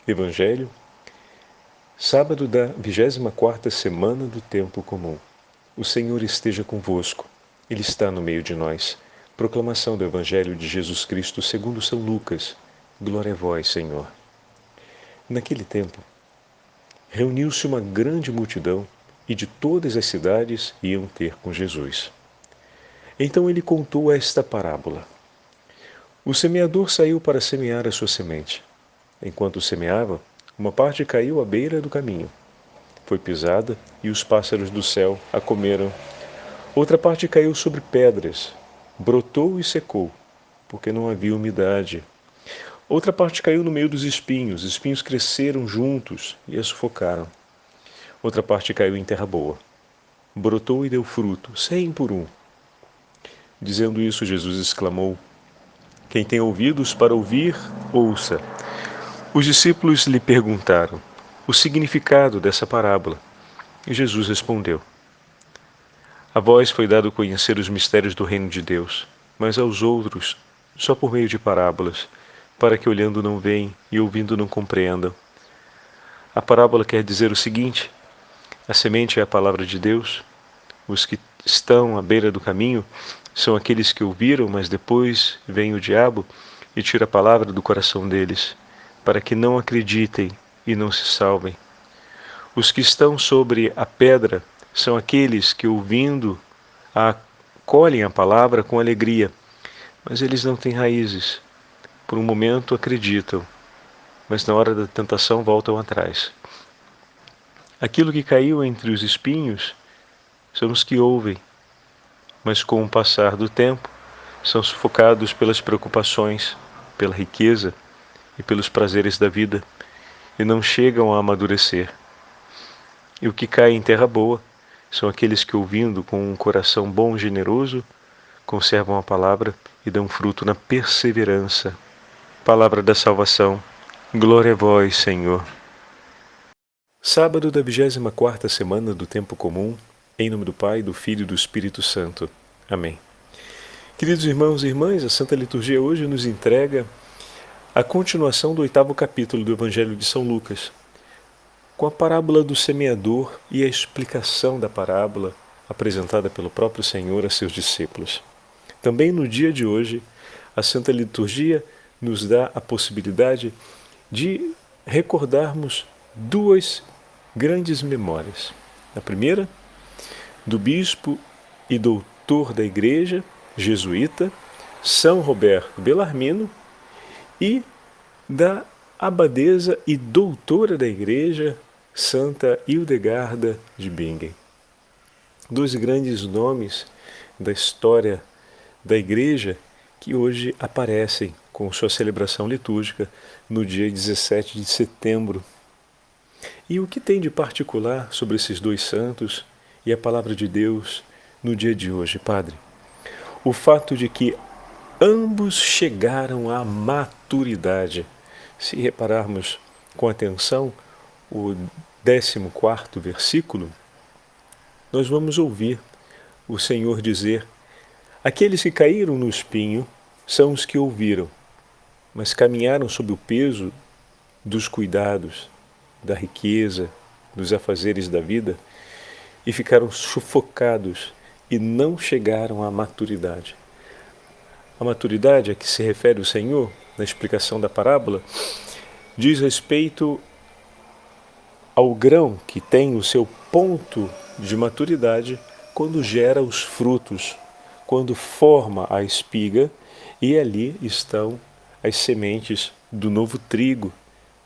Evangelho, sábado da 24ª semana do Tempo Comum. O Senhor esteja convosco. Ele está no meio de nós. Proclamação do Evangelho de Jesus Cristo segundo São Lucas. Glória a vós, Senhor. Naquele tempo, reuniu-se uma grande multidão e de todas as cidades iam ter com Jesus. Então ele contou esta parábola. O semeador saiu para semear a sua semente. Enquanto semeava, uma parte caiu à beira do caminho. Foi pisada e os pássaros do céu a comeram. Outra parte caiu sobre pedras, brotou e secou, porque não havia umidade. Outra parte caiu no meio dos espinhos. Os espinhos cresceram juntos e a sufocaram. Outra parte caiu em terra boa. Brotou e deu fruto, 100 por um. Dizendo isso, Jesus exclamou: Quem tem ouvidos para ouvir, ouça. Os discípulos lhe perguntaram o significado dessa parábola. E Jesus respondeu: A vós foi dado conhecer os mistérios do reino de Deus, mas aos outros só por meio de parábolas, para que olhando não veem e ouvindo não compreendam. A parábola quer dizer o seguinte: a semente é a palavra de Deus. Os que estão à beira do caminho são aqueles que ouviram, mas depois vem o diabo e tira a palavra do coração deles, para que não acreditem e não se salvem. Os que estão sobre a pedra são aqueles que, ouvindo, acolhem a palavra com alegria, mas eles não têm raízes. Por um momento acreditam, mas na hora da tentação voltam atrás. Aquilo que caiu entre os espinhos são os que ouvem, mas com o passar do tempo são sufocados pelas preocupações, pela riqueza e pelos prazeres da vida, e não chegam a amadurecer. E o que cai em terra boa são aqueles que, ouvindo com um coração bom e generoso, conservam a palavra e dão fruto na perseverança. Palavra da salvação. Glória a vós, Senhor. Sábado da 24ª semana do Tempo Comum, em nome do Pai, do Filho e do Espírito Santo. Amém. Queridos irmãos e irmãs, a Santa Liturgia hoje nos entrega a continuação do 8º capítulo do Evangelho de São Lucas, com a parábola do semeador e a explicação da parábola apresentada pelo próprio Senhor a seus discípulos. Também no dia de hoje, a Santa Liturgia nos dá a possibilidade de recordarmos duas grandes memórias. A primeira, do bispo e doutor da Igreja, jesuíta, São Roberto Bellarmino, e da abadesa e doutora da Igreja, Santa Hildegarda de Bingen. Dois grandes nomes da história da Igreja que hoje aparecem com sua celebração litúrgica no dia 17 de setembro. E o que tem de particular sobre esses dois santos e a palavra de Deus no dia de hoje, Padre? O fato de que ambos chegaram à maturidade. Se repararmos com atenção o 14º versículo, nós vamos ouvir o Senhor dizer: Aqueles que caíram no espinho são os que ouviram, mas caminharam sob o peso dos cuidados, da riqueza, dos afazeres da vida e ficaram sufocados e não chegaram à maturidade. A maturidade a que se refere o Senhor, na explicação da parábola, diz respeito ao grão que tem o seu ponto de maturidade quando gera os frutos, quando forma a espiga, e ali estão as sementes do novo trigo,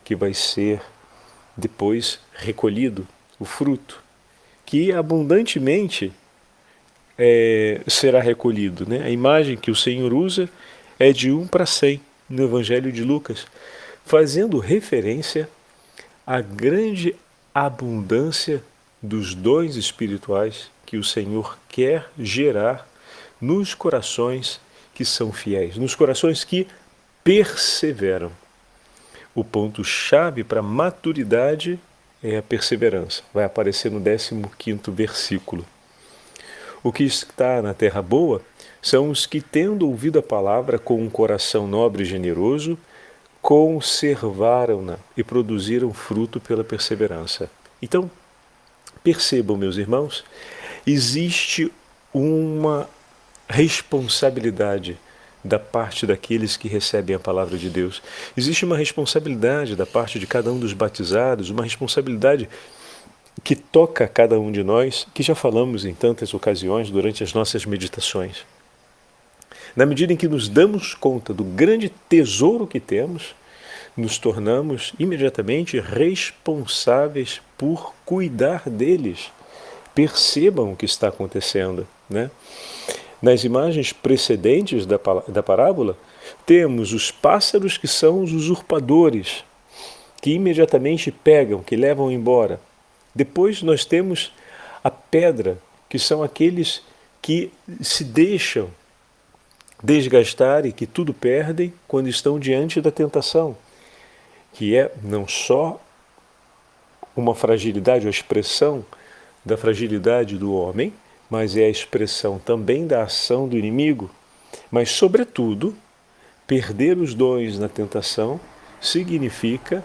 que vai ser depois recolhido, o fruto, que abundantemente será recolhido, né? A imagem que o Senhor usa é de 1 para 100 no Evangelho de Lucas, fazendo referência à grande abundância dos dons espirituais que o Senhor quer gerar nos corações que são fiéis, nos corações que perseveram. O ponto-chave para a maturidade é a perseverança. Vai aparecer no 15º versículo. O que está na terra boa são os que, tendo ouvido a palavra com um coração nobre e generoso, conservaram-na e produziram fruto pela perseverança. Então, percebam, meus irmãos, existe uma responsabilidade da parte daqueles que recebem a palavra de Deus. Existe uma responsabilidade da parte de cada um dos batizados, uma responsabilidade que toca a cada um de nós, que já falamos em tantas ocasiões durante as nossas meditações. Na medida em que nos damos conta do grande tesouro que temos, nos tornamos imediatamente responsáveis por cuidar deles. Percebam o que está acontecendo, né? Nas imagens precedentes da parábola, temos os pássaros que são os usurpadores, que imediatamente pegam, que levam embora. Depois nós temos a pedra, que são aqueles que se deixam desgastar e que tudo perdem quando estão diante da tentação, que é não só uma fragilidade, a expressão da fragilidade do homem, mas é a expressão também da ação do inimigo. Mas, sobretudo, perder os dons na tentação significa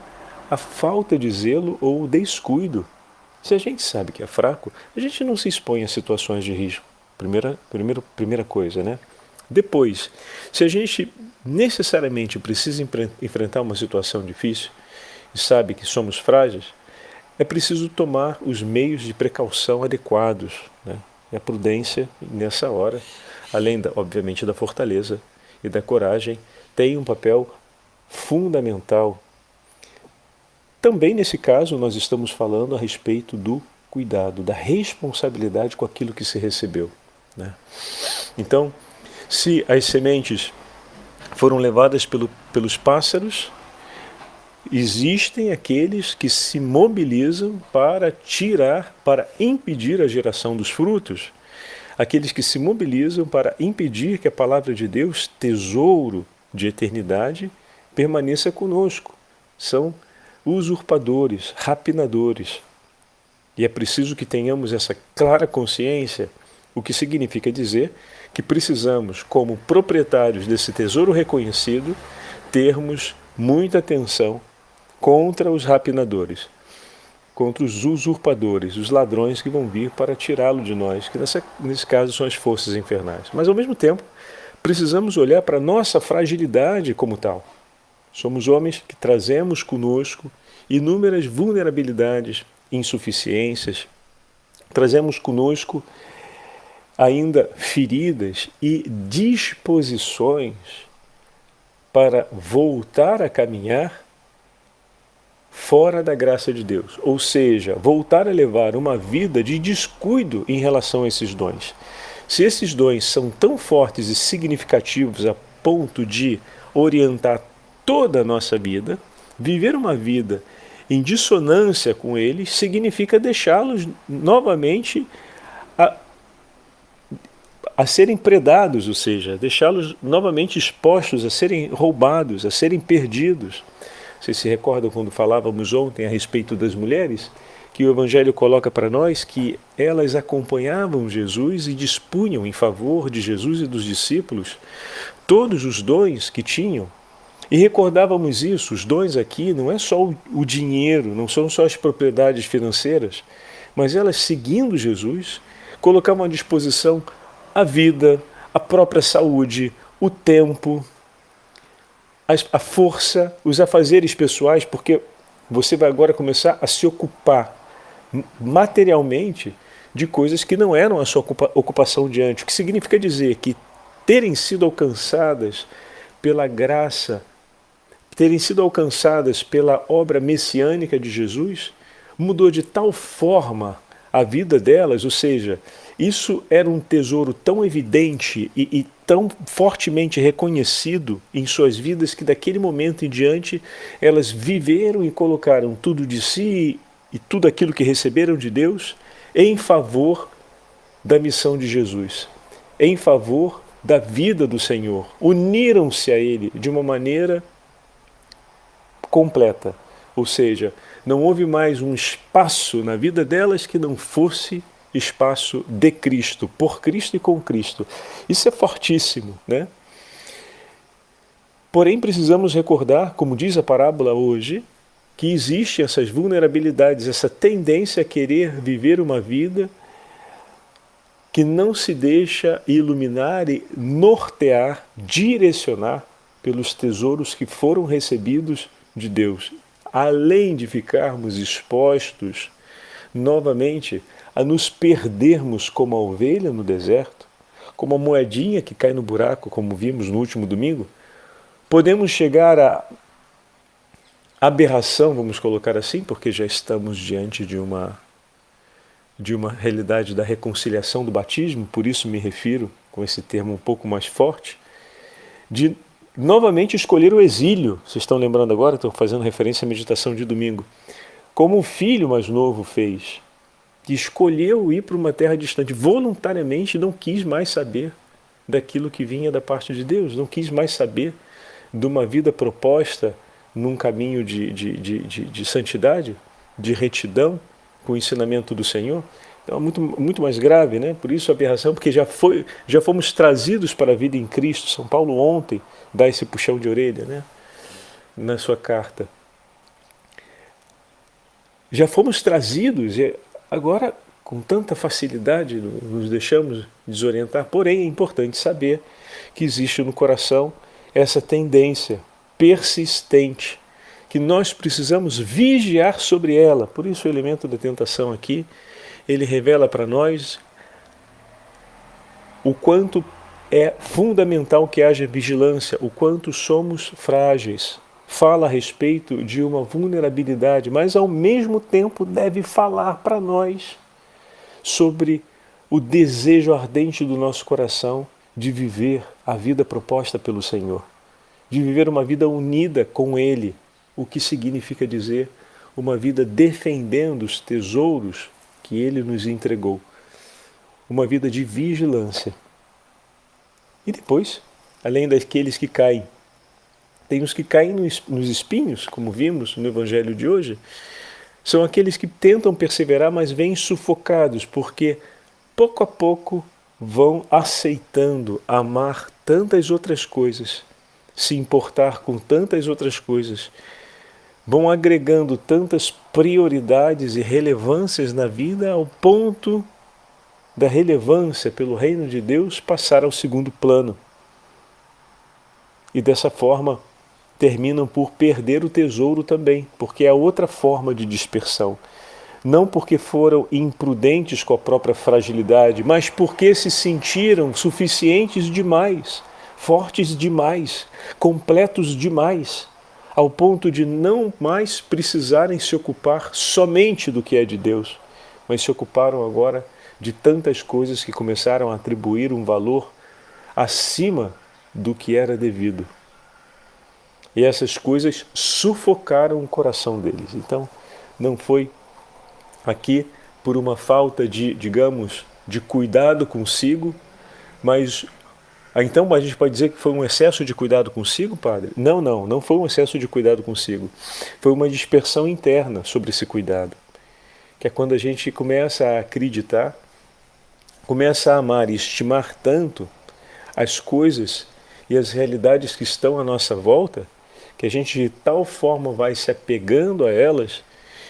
a falta de zelo ou o descuido. Se a gente sabe que é fraco, a gente não se expõe a situações de risco. Primeira coisa, né? Depois, se a gente necessariamente precisa enfrentar uma situação difícil e sabe que somos frágeis, é preciso tomar os meios de precaução adequados, né? E a prudência, nessa hora, além, obviamente, da fortaleza e da coragem, tem um papel fundamental. Também, nesse caso, nós estamos falando a respeito do cuidado, da responsabilidade com aquilo que se recebeu, né? Então, se as sementes foram levadas pelos pássaros, existem aqueles que se mobilizam para impedir a geração dos frutos. Aqueles que se mobilizam para impedir que a palavra de Deus, tesouro de eternidade, permaneça conosco. São usurpadores, rapinadores. E é preciso que tenhamos essa clara consciência, o que significa dizer que precisamos, como proprietários desse tesouro reconhecido, termos muita atenção contra os rapinadores, contra os usurpadores, os ladrões que vão vir para tirá-lo de nós, que nesse caso são as forças infernais. Mas, ao mesmo tempo, precisamos olhar para a nossa fragilidade como tal. Somos homens que trazemos conosco inúmeras vulnerabilidades, insuficiências, trazemos conosco ainda feridas e disposições para voltar a caminhar fora da graça de Deus, ou seja, voltar a levar uma vida de descuido em relação a esses dons. Se esses dons são tão fortes e significativos a ponto de orientar toda a nossa vida, viver uma vida em dissonância com eles significa deixá-los novamente a serem predados, ou seja, deixá-los novamente expostos a serem roubados, a serem perdidos. Vocês se recordam quando falávamos ontem a respeito das mulheres, que o Evangelho coloca para nós que elas acompanhavam Jesus e dispunham em favor de Jesus e dos discípulos todos os dons que tinham. E recordávamos isso, os dons aqui não é só o dinheiro, não são só as propriedades financeiras, mas elas, seguindo Jesus, colocavam à disposição a vida, a própria saúde, o tempo, a força, os afazeres pessoais, porque você vai agora começar a se ocupar materialmente de coisas que não eram a sua ocupação de antes. O que significa dizer que terem sido alcançadas pela graça, terem sido alcançadas pela obra messiânica de Jesus, mudou de tal forma a vida delas, ou seja, isso era um tesouro tão evidente e tão fortemente reconhecido em suas vidas que daquele momento em diante elas viveram e colocaram tudo de si e tudo aquilo que receberam de Deus em favor da missão de Jesus, em favor da vida do Senhor. Uniram-se a Ele de uma maneira completa, ou seja, não houve mais um espaço na vida delas que não fosse espaço de Cristo, por Cristo e com Cristo. Isso é fortíssimo, né? Porém, precisamos recordar, como diz a parábola hoje, que existem essas vulnerabilidades, essa tendência a querer viver uma vida que não se deixa iluminar e nortear, direcionar pelos tesouros que foram recebidos de Deus. Além de ficarmos expostos novamente a nos perdermos como a ovelha no deserto, como a moedinha que cai no buraco, como vimos no último domingo, podemos chegar à aberração, vamos colocar assim, porque já estamos diante de uma realidade da reconciliação do batismo, por isso me refiro com esse termo um pouco mais forte, de novamente escolher o exílio. Vocês estão lembrando agora? Estou fazendo referência à meditação de domingo. Como o filho mais novo fez, que escolheu ir para uma terra distante, voluntariamente não quis mais saber daquilo que vinha da parte de Deus, não quis mais saber de uma vida proposta num caminho de santidade, de retidão, com o ensinamento do Senhor. Então é muito mais grave, né? Por isso a aberração, porque já fomos trazidos para a vida em Cristo. São Paulo ontem dá esse puxão de orelha, né? Na sua carta. Já fomos trazidos e agora com tanta facilidade nos deixamos desorientar. Porém é importante saber que existe no coração essa tendência persistente, que nós precisamos vigiar sobre ela. Por isso o elemento da tentação aqui, ele revela para nós o quanto é fundamental que haja vigilância, o quanto somos frágeis. Fala a respeito de uma vulnerabilidade, mas ao mesmo tempo deve falar para nós sobre o desejo ardente do nosso coração de viver a vida proposta pelo Senhor, de viver uma vida unida com Ele, o que significa dizer uma vida defendendo os tesouros que Ele nos entregou, uma vida de vigilância. E depois, além daqueles que caem, tem os que caem nos espinhos, como vimos no Evangelho de hoje, são aqueles que tentam perseverar, mas vêm sufocados, porque pouco a pouco vão aceitando amar tantas outras coisas, se importar com tantas outras coisas, vão agregando tantas prioridades e relevâncias na vida ao ponto da relevância pelo reino de Deus passar ao segundo plano. E dessa forma terminam por perder o tesouro também, porque é outra forma de dispersão. Não porque foram imprudentes com a própria fragilidade, mas porque se sentiram suficientes demais, fortes demais, completos demais, ao ponto de não mais precisarem se ocupar somente do que é de Deus, mas se ocuparam agora de tantas coisas que começaram a atribuir um valor acima do que era devido. E essas coisas sufocaram o coração deles. Então, não foi aqui por uma falta de, digamos, de cuidado consigo, mas então a gente pode dizer que foi um excesso de cuidado consigo, padre? Não foi um excesso de cuidado consigo. Foi uma dispersão interna sobre esse cuidado. Que é quando a gente começa a acreditar, começa a amar e estimar tanto as coisas e as realidades que estão à nossa volta, que a gente de tal forma vai se apegando a elas,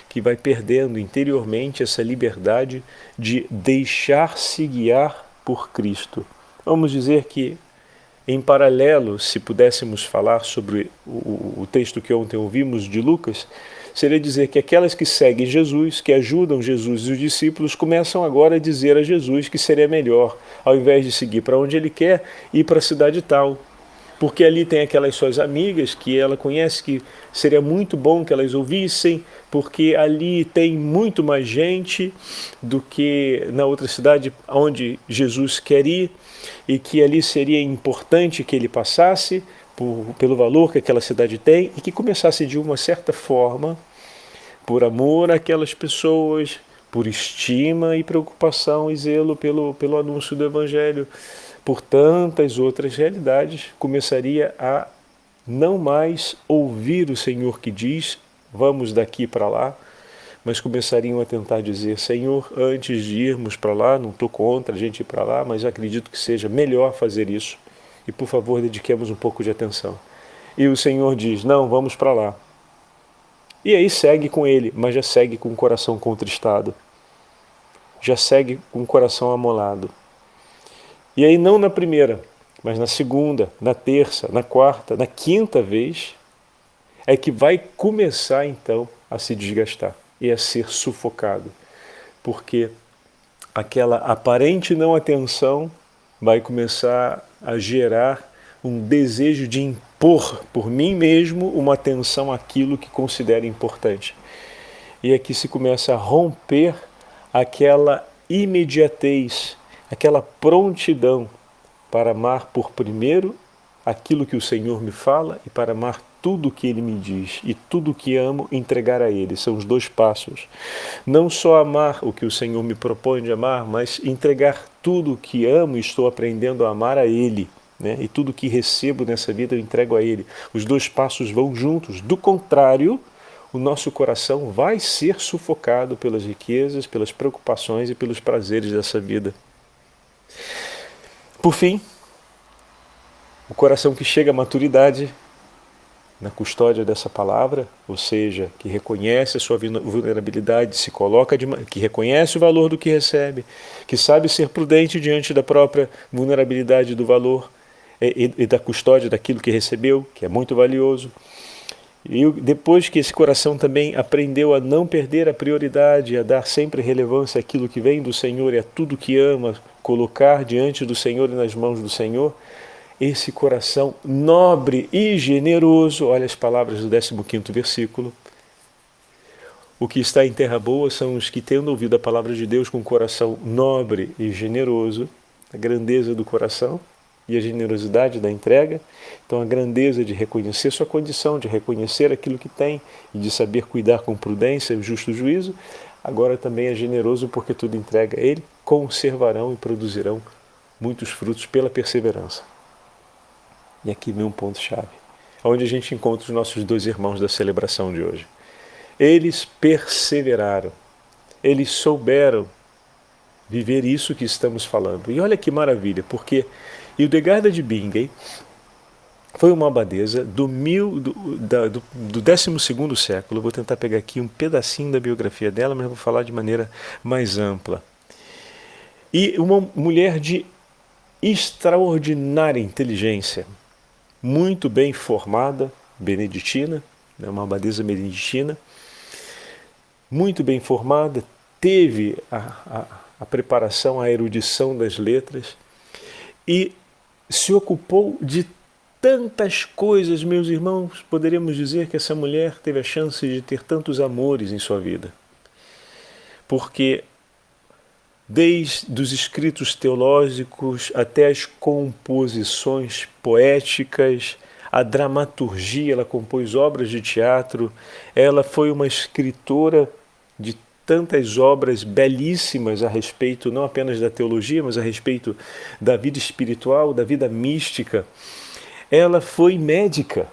que vai perdendo interiormente essa liberdade de deixar-se guiar por Cristo. Vamos dizer que, em paralelo, se pudéssemos falar sobre o texto que ontem ouvimos de Lucas, seria dizer que aquelas que seguem Jesus, que ajudam Jesus e os discípulos, começam agora a dizer a Jesus que seria melhor, ao invés de seguir para onde ele quer, ir para a cidade tal. Porque ali tem aquelas suas amigas que ela conhece, que seria muito bom que elas ouvissem, porque ali tem muito mais gente do que na outra cidade onde Jesus quer ir, e que ali seria importante que ele passasse pelo valor que aquela cidade tem, e que começasse de uma certa forma, por amor àquelas pessoas, por estima e preocupação e zelo pelo anúncio do Evangelho, por tantas outras realidades, começaria a não mais ouvir o Senhor que diz, vamos daqui para lá, mas começariam a tentar dizer, Senhor, antes de irmos para lá, não estou contra a gente ir para lá, mas acredito que seja melhor fazer isso, e por favor dediquemos um pouco de atenção. E o Senhor diz, não, vamos para lá. E aí segue com ele, mas já segue com o coração contristado. Já segue com o coração amolado. E aí não na primeira, mas na segunda, na terça, na quarta, na quinta vez, é que vai começar então a se desgastar e a ser sufocado. Porque aquela aparente não atenção vai começar a gerar um desejo de impor por mim mesmo uma atenção àquilo que considero importante. E aqui se começa a romper aquela imediatez, aquela prontidão para amar por primeiro aquilo que o Senhor me fala e para amar tudo o que Ele me diz e tudo o que amo entregar a Ele. São os dois passos. Não só amar o que o Senhor me propõe de amar, mas entregar tudo o que amo e estou aprendendo a amar a Ele. Né? E tudo o que recebo nessa vida eu entrego a Ele. Os dois passos vão juntos. Do contrário, o nosso coração vai ser sufocado pelas riquezas, pelas preocupações e pelos prazeres dessa vida. Por fim, o coração que chega à maturidade na custódia dessa palavra, ou seja, que reconhece a sua vulnerabilidade, se coloca que reconhece o valor do que recebe, que sabe ser prudente diante da própria vulnerabilidade do valor e da custódia daquilo que recebeu, que é muito valioso. E depois que esse coração também aprendeu a não perder a prioridade, a dar sempre relevância àquilo que vem do Senhor e a tudo que ama, colocar diante do Senhor e nas mãos do Senhor, esse coração nobre e generoso, olha as palavras do 15º versículo, o que está em terra boa são os que, tendo ouvido a palavra de Deus com coração nobre e generoso, a grandeza do coração e a generosidade da entrega, então a grandeza de reconhecer sua condição, de reconhecer aquilo que tem e de saber cuidar com prudência e o justo juízo, agora também é generoso porque tudo entrega a Ele, conservarão e produzirão muitos frutos pela perseverança. E aqui vem um ponto-chave, onde a gente encontra os nossos dois irmãos da celebração de hoje. Eles perseveraram, eles souberam viver isso que estamos falando. E olha que maravilha, porque Hildegarda de Bingen foi uma abadesa do 12º século. Vou tentar pegar aqui um pedacinho da biografia dela, mas vou falar de maneira mais ampla. E uma mulher de extraordinária inteligência, muito bem formada, beneditina, uma abadesa beneditina, muito bem formada, teve a preparação, a erudição das letras e se ocupou de tantas coisas, meus irmãos. Poderíamos dizer que essa mulher teve a chance de ter tantos amores em sua vida, porque desde os escritos teológicos até as composições poéticas, a dramaturgia, ela compôs obras de teatro, ela foi uma escritora de tantas obras belíssimas a respeito não apenas da teologia, mas a respeito da vida espiritual, da vida mística. Ela foi médica,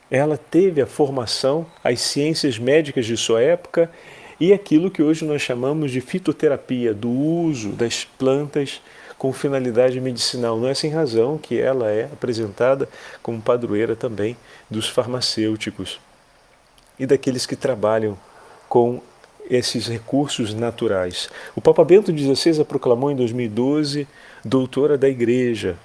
ela teve a formação, as ciências médicas de sua época e aquilo que hoje nós chamamos de fitoterapia, do uso das plantas com finalidade medicinal. Não é sem razão que ela é apresentada como padroeira também dos farmacêuticos e daqueles que trabalham com esses recursos naturais. O Papa Bento XVI a proclamou em 2012 doutora da Igreja,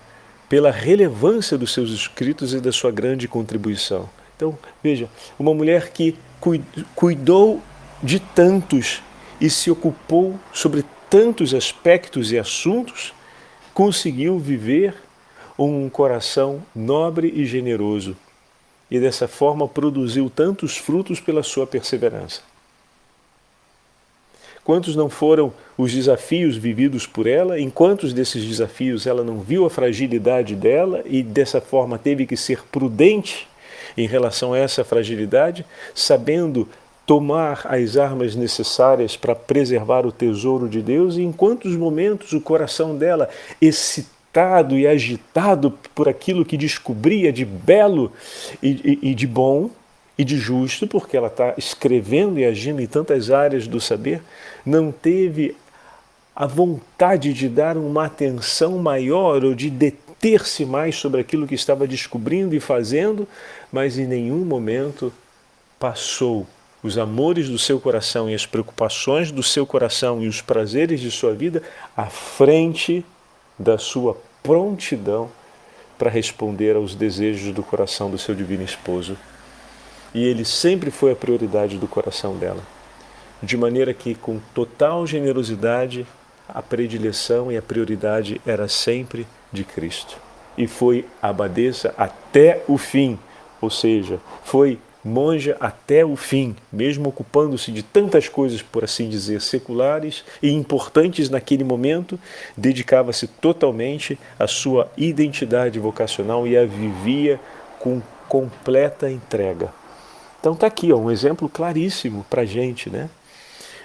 pela relevância dos seus escritos e da sua grande contribuição. Então, veja, uma mulher que cuidou de tantos e se ocupou sobre tantos aspectos e assuntos, conseguiu viver um coração nobre e generoso e dessa forma produziu tantos frutos pela sua perseverança. Quantos não foram os desafios vividos por ela, em quantos desses desafios ela não viu a fragilidade dela e dessa forma teve que ser prudente em relação a essa fragilidade, sabendo tomar as armas necessárias para preservar o tesouro de Deus, e em quantos momentos o coração dela, excitado e agitado por aquilo que descobria de belo e de bom e de justo, porque ela está escrevendo e agindo em tantas áreas do saber, não teve a vontade de dar uma atenção maior ou de deter-se mais sobre aquilo que estava descobrindo e fazendo, mas em nenhum momento passou os amores do seu coração e as preocupações do seu coração e os prazeres de sua vida à frente da sua prontidão para responder aos desejos do coração do seu divino esposo. E ele sempre foi a prioridade do coração dela. De maneira que, com total generosidade, a predileção e a prioridade era sempre de Cristo. E foi abadesa até o fim, ou seja, foi monja até o fim, mesmo ocupando-se de tantas coisas, por assim dizer, seculares e importantes naquele momento, dedicava-se totalmente à sua identidade vocacional e a vivia com completa entrega. Então está aqui um exemplo claríssimo para a gente, né?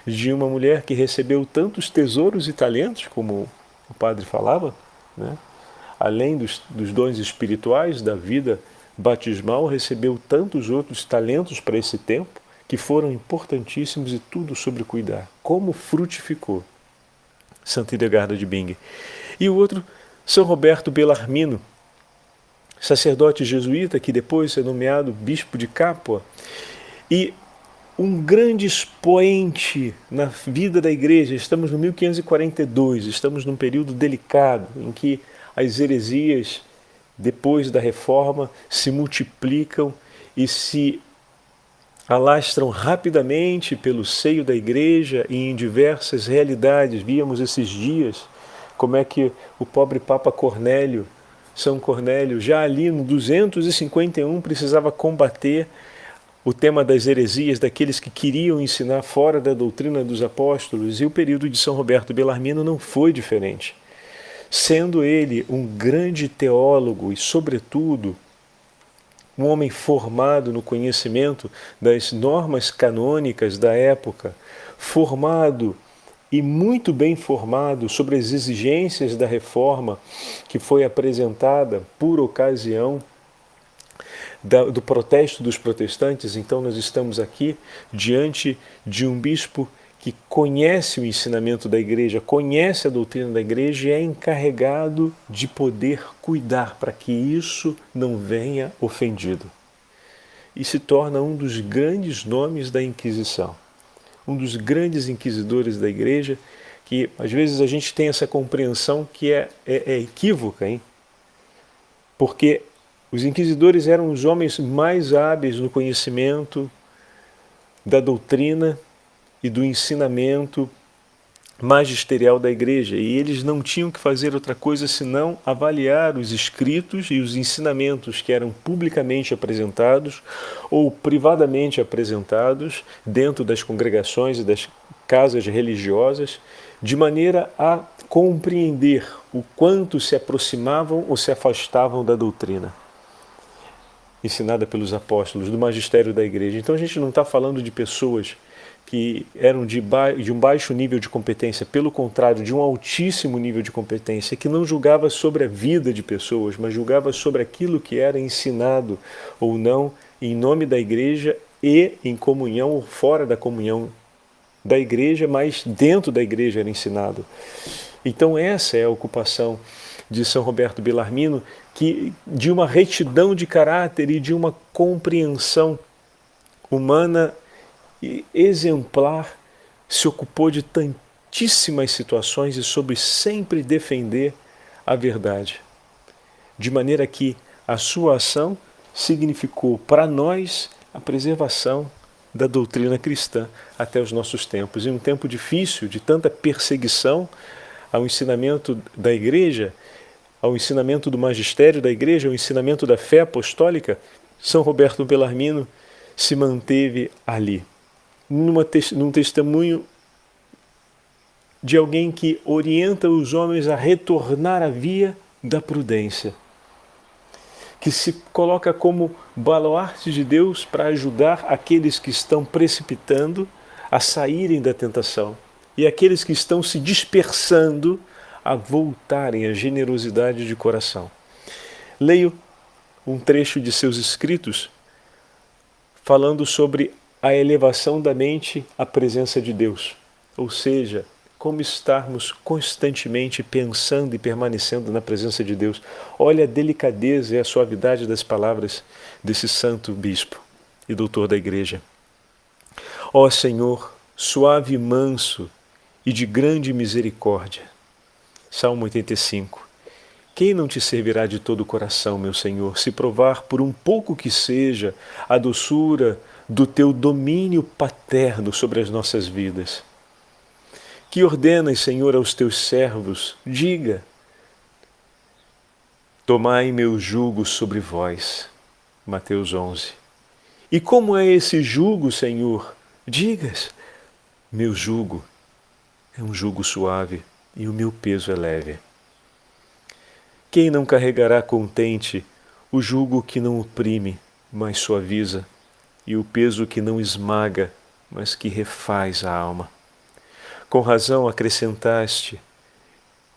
De uma mulher que recebeu tantos tesouros e talentos, como o padre falava, né? Além dos dons espirituais da vida batismal, recebeu tantos outros talentos para esse tempo que foram importantíssimos, e tudo sobre cuidar. Como frutificou Santa Hildegarda de Bingen. E o outro, São Roberto Bellarmino, sacerdote jesuíta que depois é nomeado bispo de Capua, e um grande expoente na vida da igreja. Estamos no 1542, estamos num período delicado em que as heresias, depois da reforma, se multiplicam e se alastram rapidamente pelo seio da igreja e em diversas realidades. Víamos esses dias como é que o pobre Papa Cornélio, São Cornélio, já ali no 251, precisava combater o tema das heresias, daqueles que queriam ensinar fora da doutrina dos apóstolos, e o período de São Roberto Bellarmino não foi diferente. Sendo ele um grande teólogo e, sobretudo, um homem formado no conhecimento das normas canônicas da época, formado e muito bem formado sobre as exigências da reforma que foi apresentada por ocasião do protesto dos protestantes. Então nós estamos aqui diante de um bispo que conhece o ensinamento da igreja, conhece a doutrina da igreja e é encarregado de poder cuidar para que isso não venha ofendido. E se torna um dos grandes nomes da Inquisição, um dos grandes inquisidores da igreja, que às vezes a gente tem essa compreensão que é equívoca, hein? Porque os inquisidores eram os homens mais hábeis no conhecimento da doutrina e do ensinamento magisterial da igreja, e eles não tinham que fazer outra coisa senão avaliar os escritos e os ensinamentos que eram publicamente apresentados ou privadamente apresentados dentro das congregações e das casas religiosas, de maneira a compreender o quanto se aproximavam ou se afastavam da doutrina ensinada pelos apóstolos, do magistério da igreja. Então a gente não está falando de pessoas que eram de um baixo nível de competência, pelo contrário, de um altíssimo nível de competência, que não julgava sobre a vida de pessoas, mas julgava sobre aquilo que era ensinado ou não em nome da igreja e em comunhão ou fora da comunhão da igreja, mas dentro da igreja era ensinado. Então essa é a ocupação de São Roberto Bellarmino, que de uma retidão de caráter e de uma compreensão humana e exemplar, se ocupou de tantíssimas situações e soube sempre defender a verdade. De maneira que a sua ação significou para nós a preservação da doutrina cristã até os nossos tempos. Em um tempo difícil, de tanta perseguição ao ensinamento da igreja, ao ensinamento do magistério da igreja, ao ensinamento da fé apostólica, São Roberto Bellarmino se manteve ali, num testemunho de alguém que orienta os homens a retornar à via da prudência, que se coloca como baluarte de Deus para ajudar aqueles que estão precipitando a saírem da tentação e aqueles que estão se dispersando a voltarem à generosidade de coração. Leio um trecho de seus escritos falando sobre a elevação da mente à presença de Deus, ou seja, como estarmos constantemente pensando e permanecendo na presença de Deus. Olha a delicadeza e a suavidade das palavras desse santo bispo e doutor da igreja. Ó Senhor, suave e manso e de grande misericórdia. Salmo 85. Quem não te servirá de todo o coração, meu Senhor, se provar por um pouco que seja a doçura do teu domínio paterno sobre as nossas vidas? Que ordenas, Senhor, aos teus servos, diga: tomai meu jugo sobre vós. Mateus 11. E como é esse jugo, Senhor? Digas: meu jugo é um jugo suave e o meu peso é leve. Quem não carregará contente o jugo que não oprime, mas suaviza, e o peso que não esmaga, mas que refaz a alma? Com razão acrescentaste: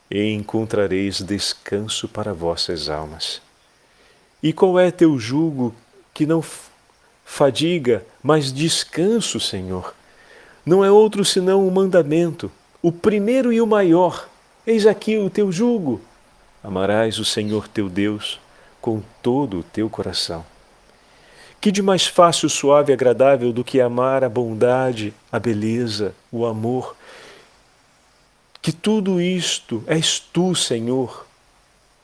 e encontrareis descanso para vossas almas. E qual é teu jugo que não fadiga, mas descanso, Senhor? Não é outro senão o mandamento, o primeiro e o maior. Eis aqui o teu jugo. Amarás o Senhor teu Deus com todo o teu coração. Que de mais fácil, suave e agradável do que amar a bondade, a beleza, o amor? Que tudo isto és tu, Senhor,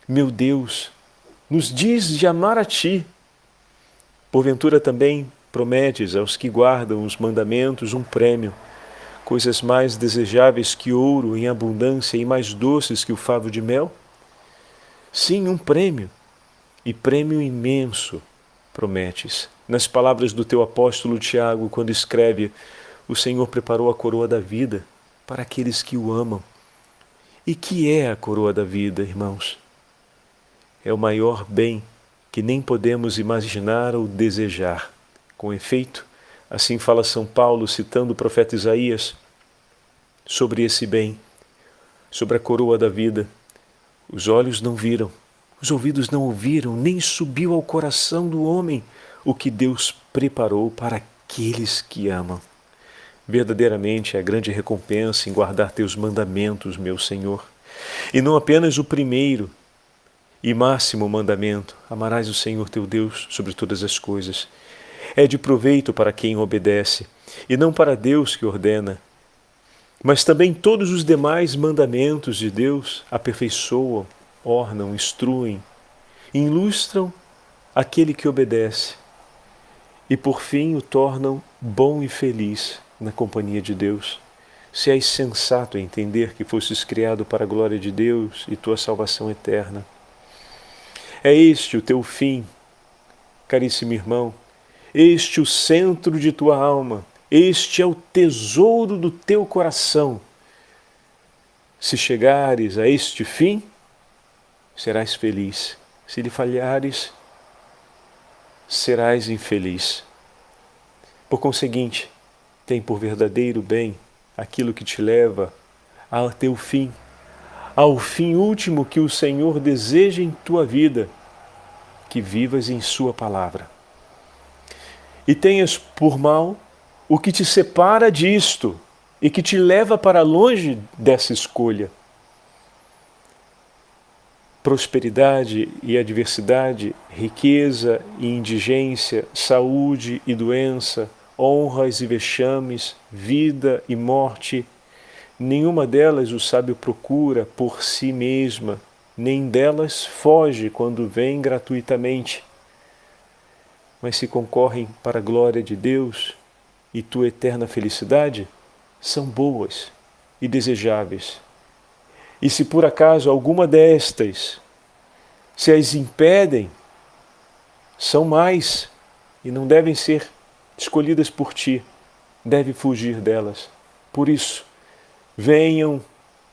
meu Deus, nos diz de amar a ti. Porventura também prometes aos que guardam os mandamentos um prêmio, coisas mais desejáveis que ouro em abundância e mais doces que o favo de mel? Sim, um prêmio, e prêmio imenso, prometes. Nas palavras do teu apóstolo Tiago, quando escreve: o Senhor preparou a coroa da vida para aqueles que o amam. E que é a coroa da vida, irmãos? É o maior bem que nem podemos imaginar ou desejar. Com efeito, assim fala São Paulo, citando o profeta Isaías, sobre esse bem, sobre a coroa da vida. Os olhos não viram, os ouvidos não ouviram, nem subiu ao coração do homem o que Deus preparou para aqueles que amam. Verdadeiramente é a grande recompensa em guardar teus mandamentos, meu Senhor. E não apenas o primeiro e máximo mandamento: amarás o Senhor teu Deus sobre todas as coisas. É de proveito para quem obedece, e não para Deus que ordena. Mas também todos os demais mandamentos de Deus aperfeiçoam, ornam, instruem, ilustram aquele que obedece e por fim o tornam bom e feliz na companhia de Deus. Se és sensato em entender que fostes criado para a glória de Deus e tua salvação eterna. É este o teu fim, caríssimo irmão, este o centro de tua alma, este é o tesouro do teu coração. Se chegares a este fim, serás feliz. Se lhe falhares, serás infeliz. Por conseguinte, tem por verdadeiro bem aquilo que te leva ao teu fim, ao fim último que o Senhor deseja em tua vida, que vivas em sua palavra. E tenhas por mal o que te separa disto e que te leva para longe dessa escolha. Prosperidade e adversidade, riqueza e indigência, saúde e doença, honras e vexames, vida e morte, nenhuma delas o sábio procura por si mesma, nem delas foge quando vem gratuitamente. Mas se concorrem para a glória de Deus e tua eterna felicidade, são boas e desejáveis. E se por acaso alguma destas se as impedem, são mais e não devem ser escolhidas por ti, deve fugir delas. Por isso, venham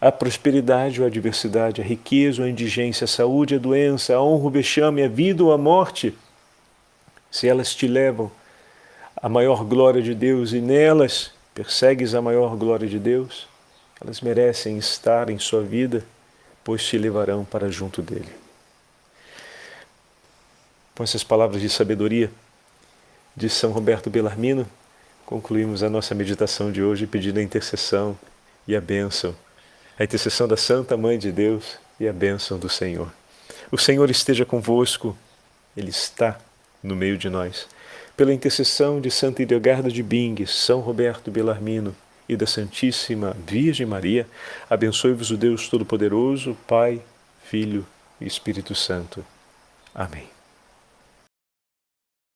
a prosperidade ou a adversidade, a riqueza ou a indigência, a saúde, a doença, a honra, o vexame, a vida ou a morte, se elas te levam à maior glória de Deus e nelas persegues a maior glória de Deus, elas merecem estar em sua vida, pois te levarão para junto dele. Com essas palavras de sabedoria de São Roberto Bellarmino, concluímos a nossa meditação de hoje pedindo a intercessão e a bênção, a intercessão da Santa Mãe de Deus e a bênção do Senhor. O Senhor esteja convosco, Ele está no meio de nós. Pela intercessão de Santa Hildegarda de Bingen, São Roberto Bellarmino e da Santíssima Virgem Maria, abençoe-vos o Deus Todo-Poderoso, Pai, Filho e Espírito Santo. Amém.